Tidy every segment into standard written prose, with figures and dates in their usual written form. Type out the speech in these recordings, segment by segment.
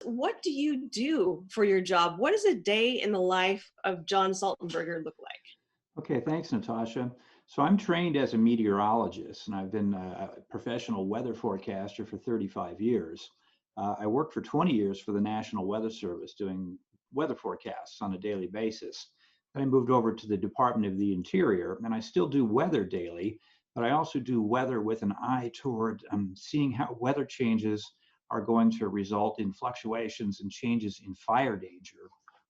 What do you do for your job? What does a day in the life of John Saltenberger look like? Okay, thanks, Natasha. So I'm trained as a meteorologist, and I've been a professional weather forecaster for 35 years. I worked for 20 years for the National Weather Service doing weather forecasts on a daily basis. Then I moved over to the Department of the Interior, and I still do weather daily, but I also do weather with an eye toward seeing how weather changes are going to result in fluctuations and changes in fire danger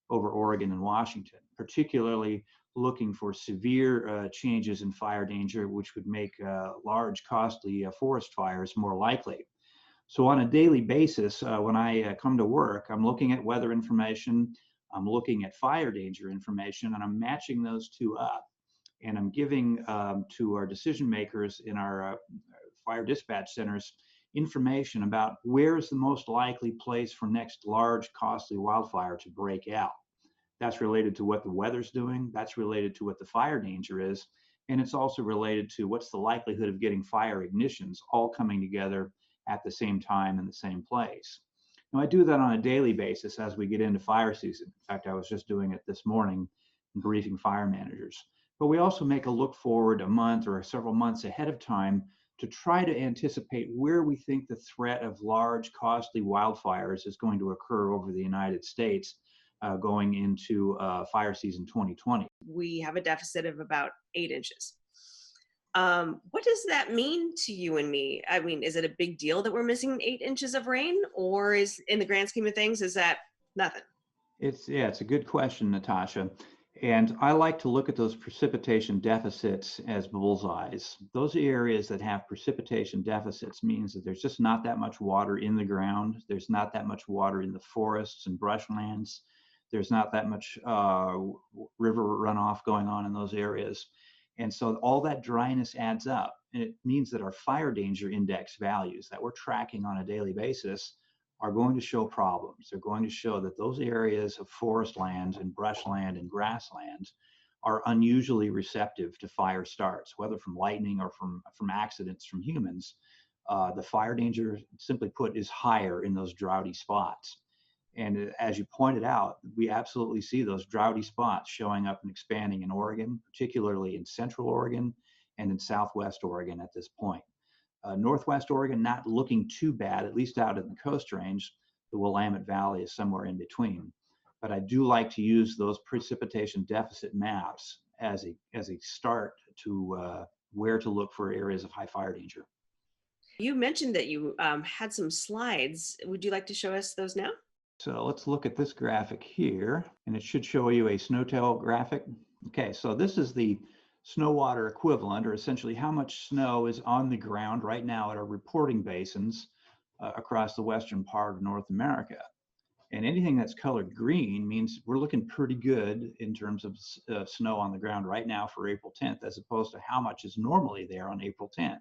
over Oregon and Washington, particularly looking for severe changes in fire danger, which would make large, costly forest fires more likely. So, on a daily basis, when I come to work, I'm looking at weather information, I'm looking at fire danger information, and I'm matching those two up. And I'm giving to our decision makers in our fire dispatch centers information about where's the most likely place for next large, costly wildfire to break out. That's related to what the weather's doing. That's related to what the fire danger is. And it's also related to what's the likelihood of getting fire ignitions all coming together at the same time in the same place. Now, I do that on a daily basis as we get into fire season. In fact, I was just doing it this morning, briefing fire managers. But we also make a look forward a month or several months ahead of time to try to anticipate where we think the threat of large, costly wildfires is going to occur over the United States going into fire season 2020. We have a deficit of about 8 inches. What does that mean to you and me? I mean, is it a big deal that we're missing 8 inches of rain, or is, in the grand scheme of things, is that nothing? It's a good question, Natasha. And I like to look at those precipitation deficits as bullseyes. Those areas that have precipitation deficits means that there's just not that much water in the ground. There's not that much water in the forests and brushlands. There's not that much river runoff going on in those areas. And so all that dryness adds up. And it means that our fire danger index values that we're tracking on a daily basis are going to show problems. They're going to show that those areas of forest land and brushland and grassland are unusually receptive to fire starts, whether from lightning or from accidents from humans. The fire danger, simply put, is higher in those droughty spots. And as you pointed out, we absolutely see those droughty spots showing up and expanding in Oregon, particularly in Central Oregon and in Southwest Oregon at this point. Northwest Oregon, not looking too bad, at least out in the Coast Range. The Willamette Valley is somewhere in between. But I do like to use those precipitation deficit maps as a start to where to look for areas of high fire danger. You mentioned that you had some slides. Would you like to show us those now? So let's look at this graphic here, and it should show you a snowtail graphic. Okay, so this is the snow water equivalent, or essentially how much snow is on the ground right now at our reporting basins across the western part of North America. And anything that's colored green means we're looking pretty good in terms of snow on the ground right now for April 10th, as opposed to how much is normally there on April 10th.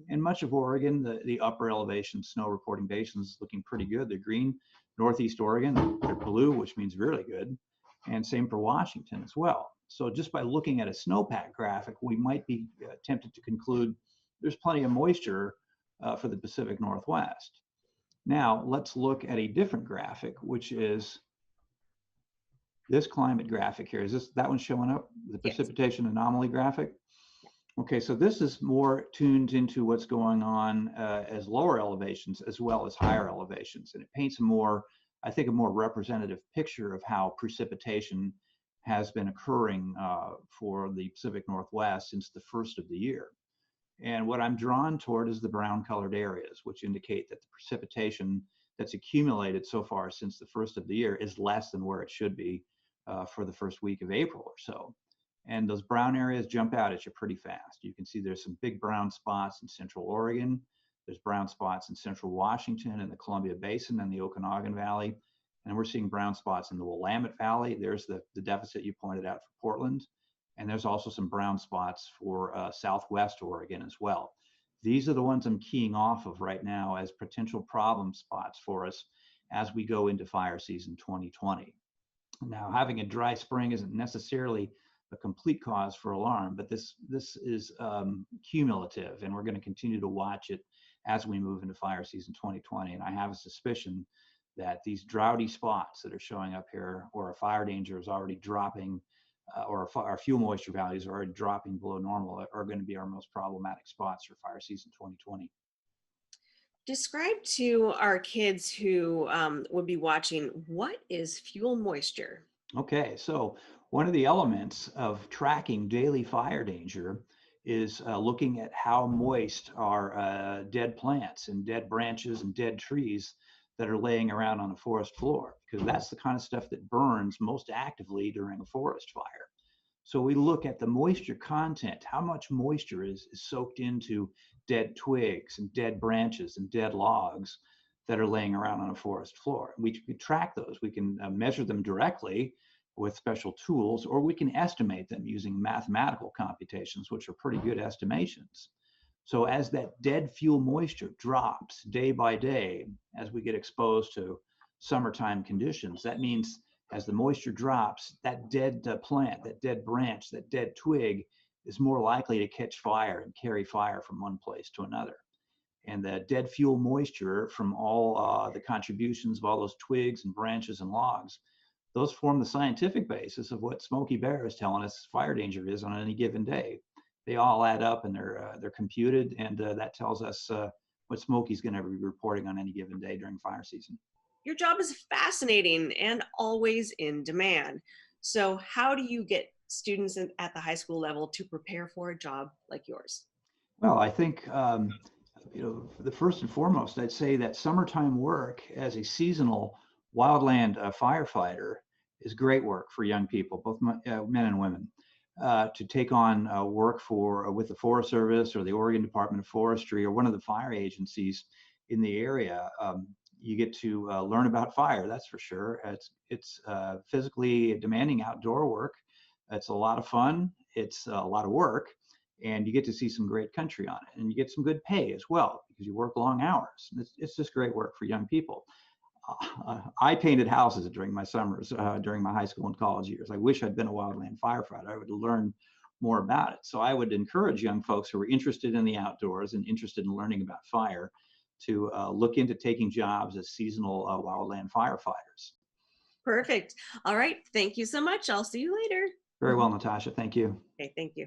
And much of Oregon, the upper elevation snow reporting basins looking pretty good. They're green. Northeast Oregon, they're blue, which means really good. And same for Washington as well. So just by looking at a snowpack graphic, we might be tempted to conclude there's plenty of moisture for the Pacific Northwest. Now, let's look at a different graphic, which is this climate graphic here. Is that one showing up? The precipitation anomaly graphic? Okay, so this is more tuned into what's going on as lower elevations as well as higher elevations. And it paints I think, a more representative picture of how precipitation has been occurring for the Pacific Northwest since the first of the year. And what I'm drawn toward is the brown colored areas, which indicate that the precipitation that's accumulated so far since the first of the year is less than where it should be for the first week of April or so. And those brown areas jump out at you pretty fast. You can see there's some big brown spots in Central Oregon. There's brown spots in Central Washington and the Columbia Basin and the Okanagan Valley. And we're seeing brown spots in the Willamette Valley. There's the deficit you pointed out for Portland. And there's also some brown spots for Southwest Oregon as well. These are the ones I'm keying off of right now as potential problem spots for us as we go into fire season 2020. Now, having a dry spring isn't necessarily a complete cause for alarm, but this is cumulative, and we're going to continue to watch it as we move into fire season 2020. And I have a suspicion that these droughty spots that are showing up here, or a fire danger is already dropping, our fuel moisture values are already dropping below normal, are going to be our most problematic spots for fire season 2020. Describe to our kids who would be watching, what is fuel moisture? Okay, so one of the elements of tracking daily fire danger is looking at how moist are dead plants and dead branches and dead trees that are laying around on the forest floor, because that's the kind of stuff that burns most actively during a forest fire. So we look at the moisture content, how much moisture is soaked into dead twigs and dead branches and dead logs that are laying around on a forest floor. We can track those. We can measure them directly with special tools, or we can estimate them using mathematical computations, which are pretty good estimations. So as that dead fuel moisture drops day by day, as we get exposed to summertime conditions, that means as the moisture drops, that dead plant, that dead branch, that dead twig is more likely to catch fire and carry fire from one place to another. And the dead fuel moisture from all the contributions of all those twigs and branches and logs, those form the scientific basis of what Smokey Bear is telling us fire danger is on any given day. They all add up and they're computed, and that tells us what Smokey's going to be reporting on any given day during fire season. Your job is fascinating and always in demand. So how do you get students at the high school level to prepare for a job like yours? Well, I think the first and foremost, I'd say that summertime work as a seasonal wildland firefighter is great work for young people, both men and women, to take on work with the Forest Service or the Oregon Department of Forestry or one of the fire agencies in the area. You get to learn about fire, that's for sure. It's physically demanding outdoor work. It's a lot of fun. It's a lot of work. And you get to see some great country on it. And you get some good pay as well, because you work long hours. It's just great work for young people. I painted houses during my summers, during my high school and college years. I wish I'd been a wildland firefighter. I would learn more about it. So I would encourage young folks who are interested in the outdoors and interested in learning about fire to look into taking jobs as seasonal wildland firefighters. Perfect. All right. Thank you so much. I'll see you later. Very well, Natasha. Thank you. Okay. Thank you.